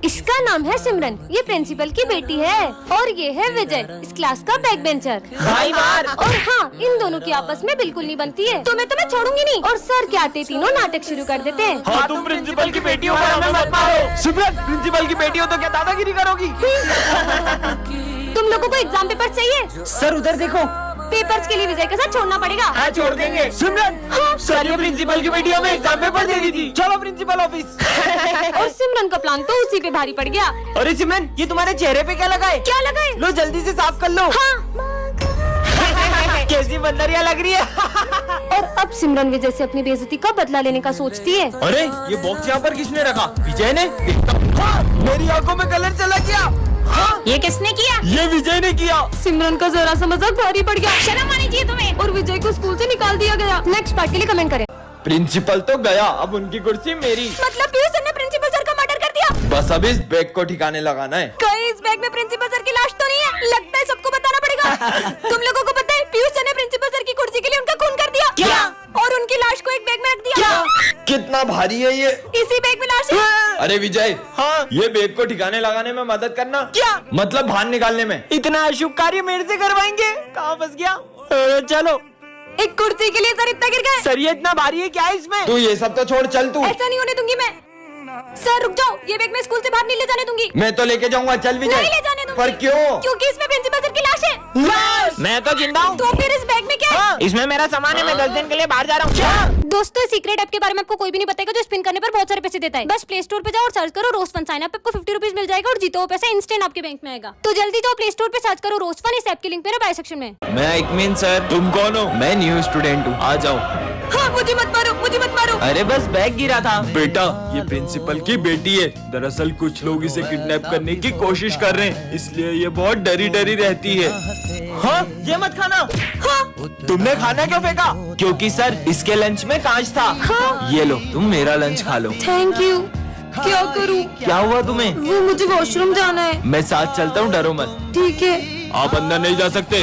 इसका नाम है सिमरन, ये प्रिंसिपल की बेटी है और ये है विजय, इस क्लास का बैक बेंचर। और हाँ, इन दोनों की आपस में बिल्कुल नहीं बनती है, तो मैं तुम्हें छोड़ूंगी नहीं। और सर के आते तीनों नाटक शुरू कर देते हैं। हाँ, तुम प्रिंसिपल की बेटी हो, हमें मत मारो। सिमरन, प्रिंसिपल की बेटी हो तो क्या दादागिरी करोगी? तुम लोगों को एग्जाम पेपर चाहिए? सर उधर देखो। पेपर्स के लिए विजय के साथ छोड़ना पड़ेगा। हाँ, छोड़ देंगे। सिमरन, सर ये प्रिंसिपल की बेटी हमें एग्जाम पेपर दे दी थी। चलो प्रिंसिपल ऑफिस। और सिमरन का प्लान तो उसी पे भारी पड़ गया। अरे सिमरन, ये तुम्हारे चेहरे पे क्या लगा है? क्या लगा है? लो जल्दी से साफ कर लो। हाँ। कैसी बंदरिया लग रही है। और अब सिमरन विजय से अपनी बेइज्जती का बदला लेने का सोचती है। अरे ये बॉक्स यहाँ पर किसने रखा? विजय ने? हाँ, मेरी आंखों में कलर चला गया। हाँ, ये किसने किया? ये विजय ने किया। सिमरन का जरा सा मजाक भारी पड़ गया। शर्म आनी चाहिए तुम्हें। और विजय को स्कूल से निकाल दिया गया। नेक्स्ट पार्ट के लिए कमेंट करें। प्रिंसिपल तो गया, अब उनकी कुर्सी मेरी। मतलब पीयूष सर ने प्रिंसिपल सर का मर्डर कर दिया। बस अब इस बैग को ठिकाने लगाना है। कहीं इस बैग में प्रिंसिपल सर की लाश तो नहीं है? लगता है सबको बताना पड़ेगा। तुम लोगों को पता है पीयूष सर ने प्रिंसिपल सर की कुर्सी के लिए उनका खून कर दिया। क्या? और उनकी लाश को एक बैग में रख दिया। कितना भारी है ये? इसी बैग में लाश है। अरे विजय, हाँ, ये बैग को ठिकाने लगाने में मदद करना। क्या मतलब? बाहर निकालने में। इतना अशुभ कार्य मेरे से करवाएंगे? कहाँ फंस गया? चलो। एक कुर्सी के लिए सर इतना गिर गए। सर ये इतना भारी है क्या है इसमें? तू ये सब तो छोड़, चल तू। ऐसा नहीं होने दूंगी मैं। सर रुक जाओ, ये बैग मैं स्कूल से बाहर नहीं ले जाने दूंगी। मैं तो लेके जाऊंगा, चल विजय। नहीं ले जाने दूंगी। पर क्यों? क्योंकि इसमें प्रिंसिपल सर की लाश है। लाश? मैं तो जिंदा हूँ। तो फिर इस बैग में क्या है? हाँ, इसमें मेरा सामान है, मैं 10 दिन के लिए बाहर जा रहा हूँ। दोस्तों, सीक्रेट ऐप के बारे में आपको कोई भी नहीं बताएगा जो स्पिन करने पर बहुत सारे पैसे देता है। बस प्ले स्टोर पे जाओ और सर्च करो रोस्ट फन, साइन अप, आपको 50 रुपीज मिल जाएगा और जीतो वो पैसा इंस्टेंट आपके बैंक में आएगा। तो जल्दी जाओ प्ले स्टोर पे सर्च करो रोस्ट फन, इस ऐप की लिंक मेरे बाय सेक्शन में। मैं इकमिन सर। तुम कौन हो? मैं न्यू स्टूडेंट हूँ, आ जाओ। हाँ, मुझे मत मारो, मुझे मत मारो। अरे बस बैग गिरा था। बेटा, ये प्रिंसिपल की बेटी है। दरअसल कुछ लोग इसे किडनैप करने की कोशिश कर रहे हैं, इसलिए ये बहुत डरी डरी रहती है। हाँ, ये मत खाना। हाँ, तुमने खाना क्यों फेंका? क्योंकि सर इसके लंच में कांच था। हाँ। ये लो, तुम मेरा लंच खा लो। Thank you. क्या करूँ? क्या हुआ तुम्हें? वो मुझे वॉशरूम जाना है। मैं साथ चलता हूँ, डरो मत। ठीक है। आप अंदर नहीं जा सकते,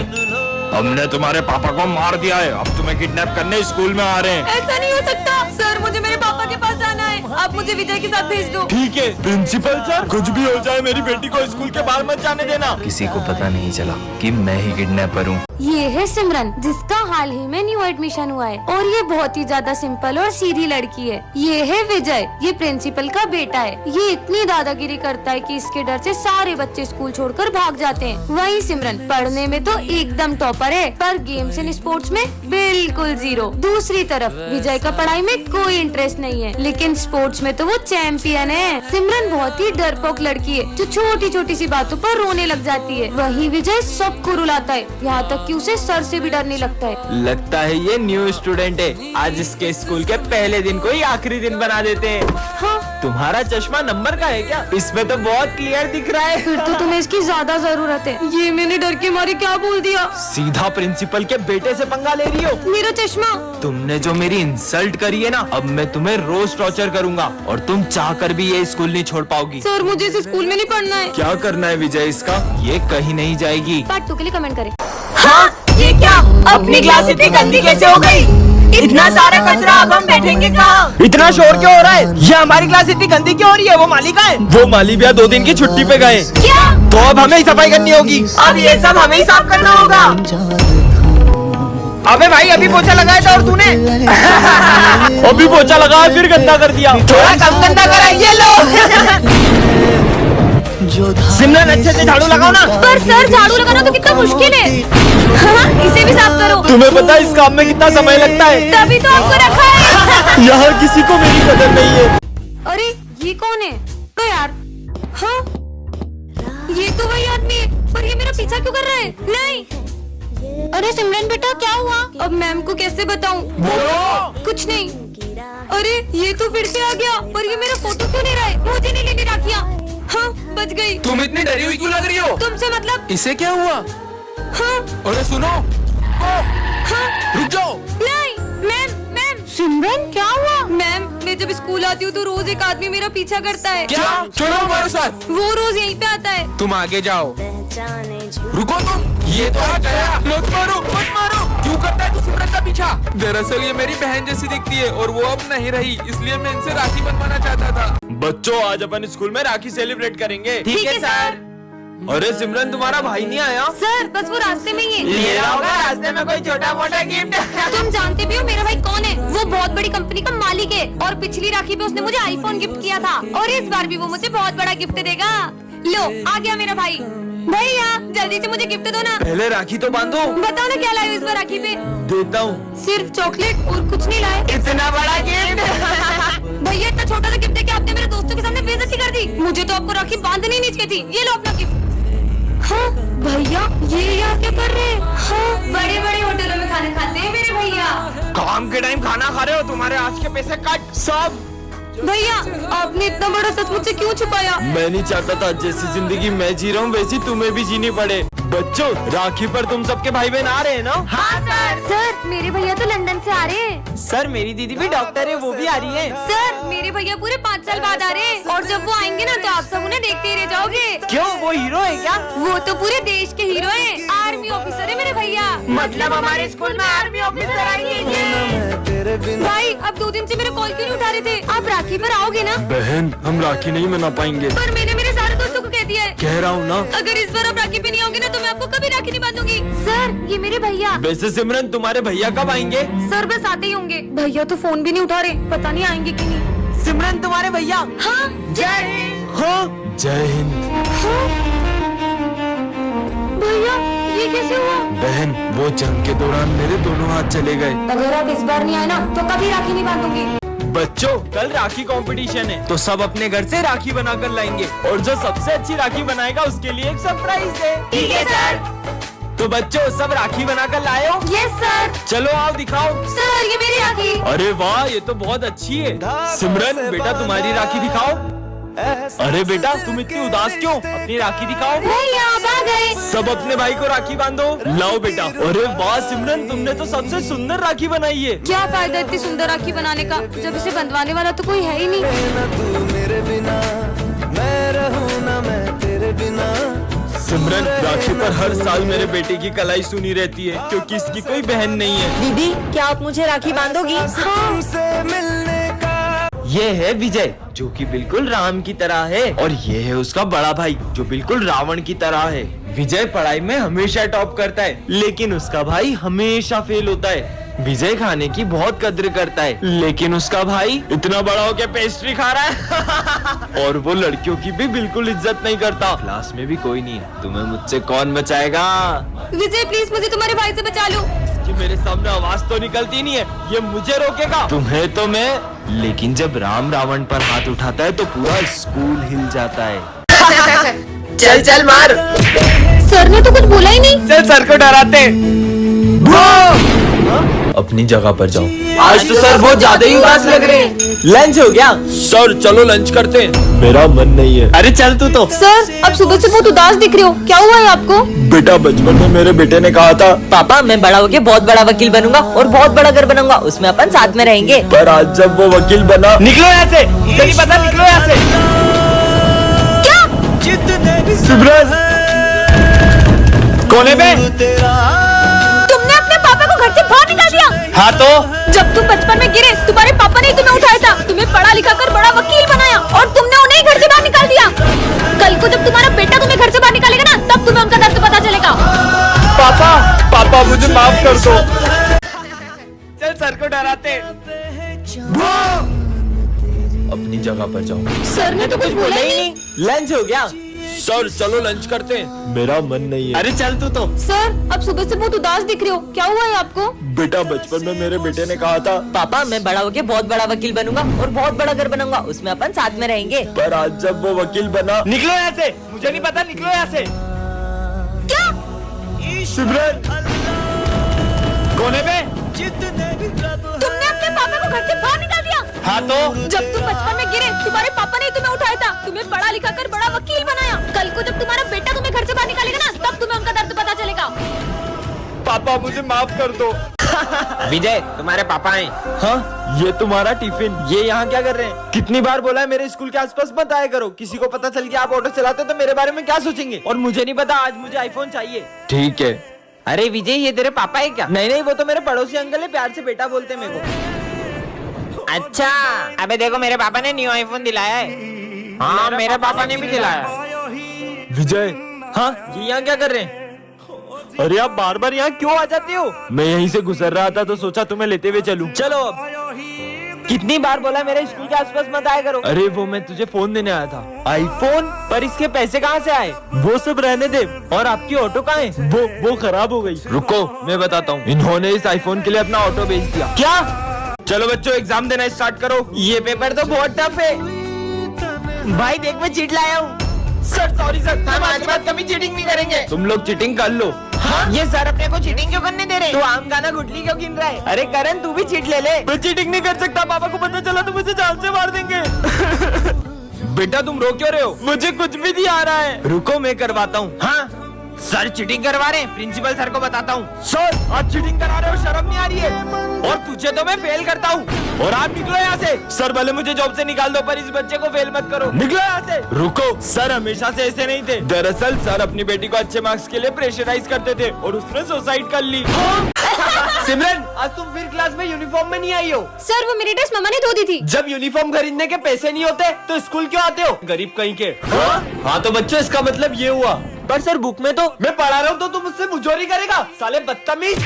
हमने तुम्हारे पापा को मार दिया है। अब तुम्हें किडनैप करने स्कूल में आ रहे हैं। ऐसा नहीं हो सकता सर, मुझे मेरे पापा के पास जाना है। आप मुझे विजय के साथ भेज दो। ठीक है प्रिंसिपल सर, कुछ भी हो जाए मेरी बेटी को स्कूल के बाहर मत जाने देना। किसी को पता नहीं चला कि मैं ही किडनैपर हूँ। ये है सिमरन, जिसका हाल ही में न्यू एडमिशन हुआ है और ये बहुत ही ज्यादा सिंपल और सीधी लड़की है। ये है विजय, ये प्रिंसिपल का बेटा है। ये इतनी दादागिरी करता है कि इसके डर से सारे बच्चे स्कूल छोड़कर भाग जाते हैं। वहीं सिमरन पढ़ने में तो एकदम टॉपर है, पर गेम्स एंड स्पोर्ट्स में बिल्कुल जीरो। दूसरी तरफ विजय का पढ़ाई में कोई इंटरेस्ट नहीं है, लेकिन स्पोर्ट्स में तो वो चैंपियन है। सिमरन बहुत ही डरपोक लड़की है जो छोटी छोटी सी बातों पर रोने लग जाती है। वहीं विजय सबको रुलाता है, यहाँ तक कि उसे सर से भी डर नहीं लगता है। लगता है ये न्यू स्टूडेंट है, आज इसके स्कूल के पहले दिन को ही आखिरी दिन बना देते हैं। हाँ, तुम्हारा चश्मा नंबर का है क्या? इसमें तो बहुत क्लियर दिख रहा है। फिर तो तुम्हें इसकी ज्यादा जरूरत है। ये मैंने डर के मारे क्या बोल दिया? सीधा प्रिंसिपल के बेटे से पंगा ले रही हो। मेरा चश्मा। तुमने जो मेरी इंसल्ट करी है ना, अब मैं तुम्हें रोज टॉर्चर करूंगा और तुम चाहकर भी ये स्कूल नहीं छोड़ पाओगी। सर, मुझे इस स्कूल में नहीं पढ़ना है। क्या करना है विजय इसका? ये कहीं नहीं जाएगी। पार्ट 2 के लिए कमेंट करें। हाँ, ये क्या? अपनी क्लास इतनी गंदी कैसे हो गई? इतना सारा कचरा, अब हम बैठेंगे कहाँ? इतना शोर क्यों हो रहा है? ये हमारी क्लास इतनी गंदी क्यों हो रही है? वो माली कहाँ है? वो माली भैया 2 दिन की छुट्टी पे गए। क्या? तो अब हमें ही सफाई करनी होगी। अब ये सब हमें ही साफ करना होगा। अबे भाई, अभी पोछा लगाया था और तूने अभी पोछा लगाया फिर गंदा कर दिया। थोड़ा कम गंदा करा, ये लो। सिमरन, अच्छे से झाड़ू लगाओ ना। पर सर, झाड़ू लगाना तो कितना मुश्किल है। हाँ, इसे भी साफ करो। तुम्हें पता है इस काम में कितना समय लगता है? तभी तो आपको रखा है। यहाँ किसी को मेरी कदर नहीं है। अरे ये कौन है? तो यार, हाँ, ये तो वही आदमी है, पर ये मेरा पीछा क्यों कर रहा है? नहीं। अरे सिमरन बेटा, क्या हुआ? अब मैम को कैसे बताऊं? कुछ नहीं। अरे ये तो फिर से आ गया, पर ये मेरा फोटो क्यों नहीं रहा है? मुझे नहीं लेने राखियाँ। हाँ, बच गई। तुम इतनी डरी हुई क्यों लग रही हो? तुमसे मतलब? इसे क्या हुआ? हाँ, अरे सुनो, हाँ, रुक जाओ। नहीं मैम, मैम। सिमरन, क्या हुआ? मैम, मैं जब स्कूल आती हूँ तो रोज एक आदमी मेरा पीछा करता है। क्या? चलो हमारे साथ। वो रोज यहीं पे आता है। तुम आगे जाओ। रुको तुम, ये तो आ गया। मत मारो मत मारो, क्यों करता है तू सिमरन का पीछा? दरअसल ये मेरी बहन जैसी दिखती है और वो अब नहीं रही, इसलिए मैं इनसे राखी बनवाना चाहता था। बच्चों आज अपन स्कूल में राखी सेलिब्रेट करेंगे। ठीक है सर। अरे सिमरन तुम्हारा भाई नहीं आया? सर बस वो रास्ते में ही है। ले रहा होगा रास्ते में कोई छोटा मोटा गिफ्ट। तुम जानते भी हो मेरा भाई कौन है? वो बहुत बड़ी कंपनी का मालिक है और पिछली राखी पे उसने मुझे आईफोन गिफ्ट किया था और इस बार भी वो मुझे बहुत बड़ा गिफ्ट देगा। लो आ गया मेरा भाई। भैया जल्दी से मुझे गिफ्ट दो ना। पहले राखी तो बांधो। बताओ ना क्या लाए हो इस बार राखी पे? देता हूँ। सिर्फ चॉकलेट और कुछ नहीं लाए? इतना बड़ा गिफ्ट। भैया इतना छोटा सा गिफ्ट देके आपने मेरे दोस्तों के सामने बेइज्जती कर दी। मुझे तो आपको राखी बांधनी नहीं चाहिए थी। ये लो अपना गिफ्ट। हाँ भैया ये यहाँ क्या कर रहे हैं? हाँ बड़े बड़े होटलों में खाना खाते हैं मेरे भैया। काम के टाइम खाना खा रहे हो, तुम्हारे आज के पैसे कट सब। भैया आपने इतना बड़ा सच मुझसे क्यों छुपाया? मैं नहीं चाहता था जैसी जिंदगी मैं जी रहा हूँ वैसी तुम्हें भी जीनी पड़े। बच्चों राखी पर तुम सबके भाई बहन आ रहे हैं ना? हाँ सर मेरे भैया तो लंदन से आ रहे हैं। सर मेरी दीदी भी डॉक्टर है, वो भी आ रही है। सर मेरे भैया पूरे 5 साल बाद आ रहे हैं और जब वो आएंगे ना तो आप सब उन्हें देखते ही रह जाओगे। क्यों, वो हीरो है क्या? वो तो पूरे देश के हीरो हैं। आर्मी ऑफिसर है मेरे भैया। मतलब हमारे स्कूल में आर्मी ऑफिसर आएंगे। भाई अब 2 दिन से मेरे कॉल क्यों नहीं उठा रहे थे? आप राखी पर आओगे ना? बहन हम राखी नहीं मना पाएंगे। पर मैंने मेरे सारे दोस्तों को कह दिया है। कह रहा हूँ ना। अगर इस बार आप राखी पे नहीं आओगे ना तो मैं आपको कभी राखी नहीं बांधूंगी। सर ये मेरे भैया। वैसे सिमरन तुम्हारे भैया कब आएंगे? सर बस आते ही होंगे। भैया तो फोन भी नहीं उठा रहे, पता नहीं आएंगे कि नहीं। सिमरन तुम्हारे भैया। हाँ जय हिंद। हाँ जय हिंद। भैया ये कैसे हुआ? बहन वो जंग के दौरान मेरे दोनों हाथ चले गए। अगर आप इस बार नहीं आए ना तो कभी राखी नहीं बांधूंगी। बच्चों कल राखी कंपटीशन है तो सब अपने घर से राखी बनाकर लाएंगे और जो सबसे अच्छी राखी बनाएगा उसके लिए एक सरप्राइज है। ठीक है सर। तो बच्चों सब राखी बनाकर लाए हो? Yes sir. चलो आओ दिखाओ। सर ये मेरी राखी। अरे वाह ये तो बहुत अच्छी है। सिमरन बेटा तुम्हारी राखी दिखाओ। अरे बेटा तुम इतनी उदास क्यों? अपनी राखी दिखाओ। भैया आप आ गए। सब अपने भाई को राखी बांधो। लाओ बेटा। अरे वाह सिमरन तुमने तो सबसे सुंदर राखी बनाई है। क्या फायदा इतनी सुंदर राखी बनाने का जब इसे बंधवाने वाला तो कोई है ही नहीं। सिमरन राखी पर हर साल मेरे बेटे की कलाई सुनी रहती है क्योंकि इसकी कोई बहन नहीं है। दीदी क्या आप मुझे राखी बांधोगी? ये है विजय जो कि बिल्कुल राम की तरह है और ये है उसका बड़ा भाई जो बिल्कुल रावण की तरह है। विजय पढ़ाई में हमेशा टॉप करता है लेकिन उसका भाई हमेशा फेल होता है। विजय खाने की बहुत कद्र करता है लेकिन उसका भाई इतना बड़ा होकर पेस्ट्री खा रहा है और वो लड़कियों की भी बिल्कुल इज्जत नहीं करता। क्लास में भी कोई नहीं है, तुम्हें मुझसे कौन बचाएगा? विजय प्लीज मुझे तुम्हारे भाई से बचा लो। कि मेरे सामने आवाज तो निकलती नहीं है, ये मुझे रोकेगा? तुम्हें तो मैं, लेकिन जब राम रावण पर हाथ उठाता है तो पूरा स्कूल हिल जाता है। चल चल मार। सर ने तो कुछ बोला ही नहीं। चल सर को डराते। अपनी जगह पर जाओ। आज तो सर बहुत ज्यादा ही उदास लग रहे हैं। लंच हो गया? सर चलो लंच करते हैं। मेरा मन नहीं है। अरे चल तू तो। सर अब सुबह से बहुत उदास दिख रहे हो, क्या हुआ है आपको? बेटा बचपन में मेरे बेटे ने कहा था पापा मैं बड़ा होके बहुत बड़ा वकील बनूंगा और बहुत बड़ा घर बनाऊंगा, उसमें अपन साथ में रहेंगे। पर आज जब वो वकील बना। निकलो यहाँ से, नहीं पता निकलो यहाँ से। सिमरन कोने पे? तुमने अपने पापा को घर से बाहर निकाल दिया। हाँ तो जब तुम बचपन में गिरे तुम्हारे पापा ने तुम्हें उठाया था, तुम्हें पढ़ा लिखा कर बड़ा वकील बनाया और तुमने उन्हें घर से बाहर निकाल दिया। कल को जब तुम्हारा बेटा तुम्हें घर से बाहर निकालेगा ना तब तुम्हें उनका दर्द पता चलेगा। पापा पापा मुझे माफ कर दो। चल सर को डराते। अपनी जगह पर जाओ। सर ने तो कुछ बोला ही नहीं। लंच हो गया? सर चलो लंच करते हैं। मेरा मन नहीं है। अरे चल तू तो। सर अब सुबह से बहुत उदास दिख रहे हो, क्या हुआ है आपको? बेटा बचपन में मेरे बेटे ने कहा था पापा मैं बड़ा होके बहुत बड़ा वकील बनूंगा और बहुत बड़ा घर बनाऊंगा, उसमें अपन साथ में रहेंगे। पर आज जब वो वकील बना। निकलो यहाँ से, मुझे नहीं पता, निकलो यहाँ से। सिमरन कोने पे? तुमने अपने पापा को घर से बाहर निकाल दिया। हाँ तो जब तुम बचपन में गिरे तुम्हारे पापा ने तुम्हें उठाया था, तुम्हें पढ़ा लिखा कर बड़ा वकील बनाया। कल को जब तुम्हारा बेटा तुम्हें घर से बाहर निकालेगा ना तब तुम्हें उनका दर्द पता चलेगा। पापा मुझे माफ कर दो। विजय तुम्हारे पापा हैं। हाँ, ये तुम्हारा टिफिन। ये यहाँ क्या कर रहे हैं? कितनी बार बोला है मेरे स्कूल के आसपास मत आया करो। किसी को पता चल गया आप ऑटो चलाते हो तो मेरे बारे में क्या सोचेंगे? और मुझे नहीं पता, आज मुझे आईफोन चाहिए। ठीक है। अरे विजय ये तेरे पापा है क्या? नहीं, वो तो मेरे पड़ोसी अंकल है, प्यार से बेटा बोलते हैं मेरे को। अच्छा, अबे देखो मेरे पापा ने न्यू आईफोन दिलाया है। हाँ मेरे पापा ने भी दिलाया। विजय, हाँ ये यहाँ क्या कर रहे हैं? अरे आप बार बार यहाँ क्यों आ जाते हो? मैं यहीं से गुजर रहा था तो सोचा तुम्हें लेते हुए चलूं। चलो अब। कितनी बार बोला मेरे स्कूल के आसपास मत आया करो। अरे वो मैं तुझे फोन देने आया था। आईफोन? पर इसके पैसे कहाँ से आए? वो सब रहने दे। और आपकी ऑटो कहाँ है? वो खराब हो गई। रुको मैं बताता हूँ। इन्होंने इस आईफोन के लिए अपना ऑटो बेच दिया। क्या? चलो बच्चों एग्जाम देना स्टार्ट करो। ये पेपर तो बहुत टफ है। भाई देख मैं चीट लाया हूँ। सर सॉरी सर, हम आज बाद कभी चीटिंग नहीं करेंगे। तुम लोग चीटिंग कर लो। हाँ? ये सर अपने को चीटिंग क्यों करने दे रहे? तू आम गाना गुटली क्यों गिन रहा है? अरे करण तू भी चीट ले ले। मैं चीटिंग नहीं कर सकता, पापा को पता चला तो मुझे जान से मार देंगे। बेटा तुम रो क्यों रहे हो? मुझे कुछ भी नहीं आ रहा है। रुको मैं करवाता हूँ। हाँ सर चीटिंग करवा रहे हैं, प्रिंसिपल सर को बताता हूँ। सर आप चीटिंग करा रहे हो, शर्म नहीं आ रही है? और तुझे तो मैं फेल करता हूँ। और आप निकलो यहाँ से। सर भले मुझे जॉब से निकाल दो पर इस बच्चे को फेल मत करो। निकलो यहाँ से। रुको, सर हमेशा से ऐसे नहीं थे। दरअसल सर अपनी बेटी को अच्छे मार्क्स के लिए प्रेशराइज करते थे और उसने सुसाइड कर ली। सिमरन आज तुम फिर क्लास में यूनिफॉर्म में नहीं आई हो। सर वो मेरी ड्रेस मम्मा ने धो दी थी। जब यूनिफॉर्म खरीदने के पैसे नहीं होते तो स्कूल क्यों आते हो? गरीब कहीं के। हाँ तो बच्चों इसका मतलब ये हुआ। पर सर बुक में तो मैं पढ़ा रहा हूँ तो तुम मुझसे मुझोरी करेगा? साले बदतमीज।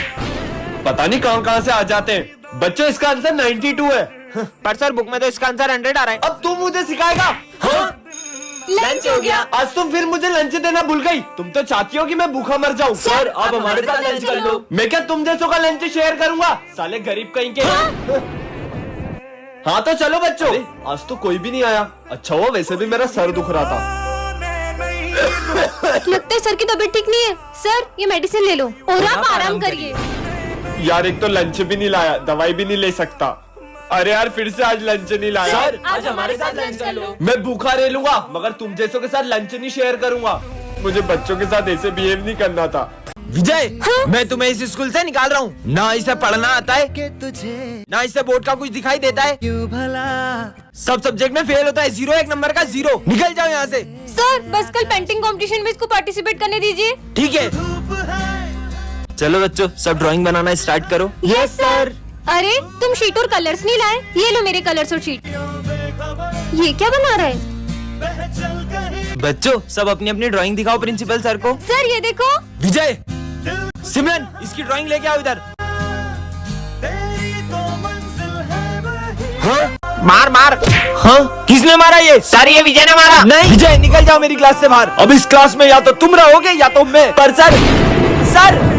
पता नहीं कहाँ से आ जाते हैं। बच्चों इसका आंसर 92 है। पर सर बुक में तो इसका आंसर 100 आ रहा है। अब तू मुझे सिखाएगा? लंच हो गया। आज तुम फिर मुझे लंच देना भूल गई। तुम तो चाहती हो कि मैं भूखा मर जाऊँ। सर आप हमारे साथ लंच कर लो। मैं क्या तुम जैसों का लंच शेयर करूंगा? साले गरीब कहीं के। हाँ तो चलो बच्चों। आज तो कोई भी नहीं आया। अच्छा हुआ, वैसे भी मेरा सर दुख रहा था। लगता है सर की तबीयत ठीक नहीं है। सर ये मेडिसिन ले लो और आप आराम करिए। यार एक तो लंच भी नहीं लाया, दवाई भी नहीं ले सकता। अरे यार फिर से आज लंच नहीं लाया। सर आज हमारे साथ लंच कर लो। मैं भूखा रह लूंगा मगर तुम जैसों के साथ लंच नहीं शेयर करूंगा। मुझे बच्चों के साथ ऐसे बिहेव नहीं करना था। विजय मैं तुम्हें इस स्कूल से निकाल रहा हूँ। ना इसे पढ़ना आता है, ना इसे बोर्ड का कुछ दिखाई देता है। सब सब्जेक्ट में फेल होता है। 0 एक नंबर का 0। निकल जाओ यहाँ से। सर बस कल पेंटिंग कंपटीशन में इसको पार्टिसिपेट करने दीजिए। ठीक है चलो बच्चों सब ड्राइंग बनाना स्टार्ट करो। Yes sir. अरे तुम शीट और कलर्स नहीं लाए? ये लो मेरे कलर्स और शीट। ये क्या बना रहा है? बच्चों सब अपनी अपनी ड्राइंग दिखाओ प्रिंसिपल सर को। सर ये देखो। विजय, सिमरन इसकी ड्राइंग लेके आओ इधर। हाँ? मार मार। हाँ? किसने मारा ये? सर ये विजय ने मारा। नहीं विजय निकल जाओ मेरी क्लास से बाहर। अब इस क्लास में या तो तुम रहोगे या तो मैं। पर सर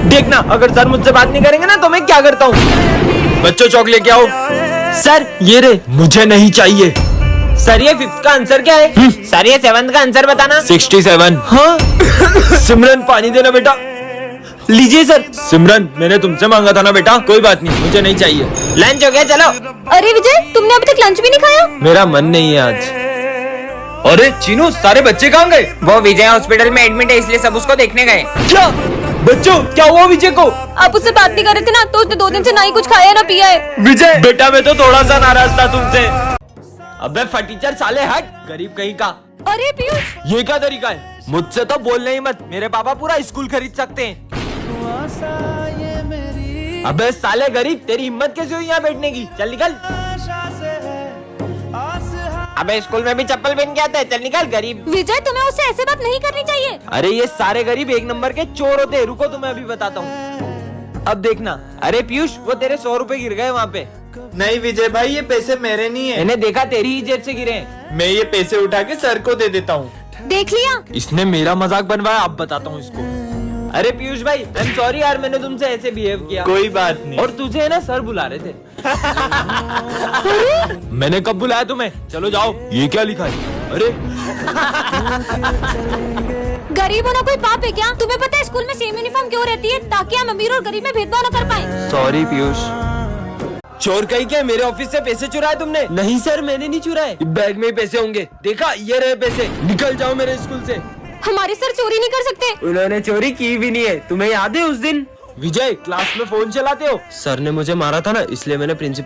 देखना अगर सर मुझसे बात नहीं करेंगे ना तो मैं क्या करता हूँ। बच्चों चौक लेके आओ। सर ये रे। मुझे नहीं चाहिए। सर ये 5th का आंसर क्या है? सर ये 7th का आंसर बताना। 67। हाँ? सिमरन पानी देना बेटा। लीजिए सर। सिमरन मैंने तुमसे मांगा था ना बेटा। कोई बात नहीं मुझे नहीं चाहिए। लंच हो गया चलो। अरे विजय तुमने अभी तक लंच भी नहीं खाया? मेरा मन नहीं है आज। अरे चीनू सारे बच्चे कहाँ गए? वो विजय हॉस्पिटल में एडमिट है इसलिए सब उसको देखने गए। क्या? बच्चों क्या हुआ विजय को? आप उससे बात नहीं कर रहे थे ना तो उसने 2 दिन से ना ही कुछ खाया ना पिया है। विजय बेटा मैं तो थोड़ा सा नाराज था तुमसे। अबे फटीचर साले हट, गरीब कहीं का। अरे पीयूष ये क्या तरीका है? मुझसे तो बोलने ही मत। मेरे पापा पूरा स्कूल खरीद सकते हैं। अबे साले गरीब तेरी हिम्मत कैसे हुई यहाँ बैठने की? चल निकल। अबे स्कूल में भी चप्पल पहन के आता है। चल निकल गरीब। विजय तुम्हें उससे ऐसे बात नहीं करनी चाहिए। अरे ये सारे गरीब एक नंबर के चोर होते हैं। रुको तुम्हें अभी बताता हूँ। अब देखना। अरे पीयूष वो तेरे 100 रुपए गिर गए वहाँ पे। नहीं विजय भाई ये पैसे मेरे नहीं है। मैंने देखा तेरी ही जेब से गिरे हैं। मैं ये पैसे उठा के सर को दे देता हूँ। देख लिया? इसने मेरा मजाक बनवाया। अब बताता हूँ इसको। अरे पीयूष भाई आई एम सॉरी यार मैंने तुमसे ऐसे बिहेव किया। कोई बात नहीं। और तुझे है ना सर बुला रहे थे। मैंने कब बुलाया तुम्हें? चलो जाओ। ये क्या लिखा है? अरे गरीब होना कोई पाप है क्या? तुम्हें पता है स्कूल में सेम यूनिफॉर्म क्यों रहती है? ताकि हम अमीर और गरीब में भेदभाव न कर पाए। सॉरी पीयूष। चोर कहीं क्या? मेरे ऑफिस से पैसे चुराए तुमने? नहीं सर मैंने नहीं चुराए। बैग में ही पैसे होंगे। देखा ये रहे पैसे। निकल जाओ मेरे स्कूल से। हमारे सर चोरी नहीं कर सकते। उन्होंने चोरी की भी नहीं है। तुम्हें याद है उस दिन? विजय, क्लास में फोन चलाते हो? सर ने मुझे मारा था ना, इसलिए मैंने प्रिंसिपल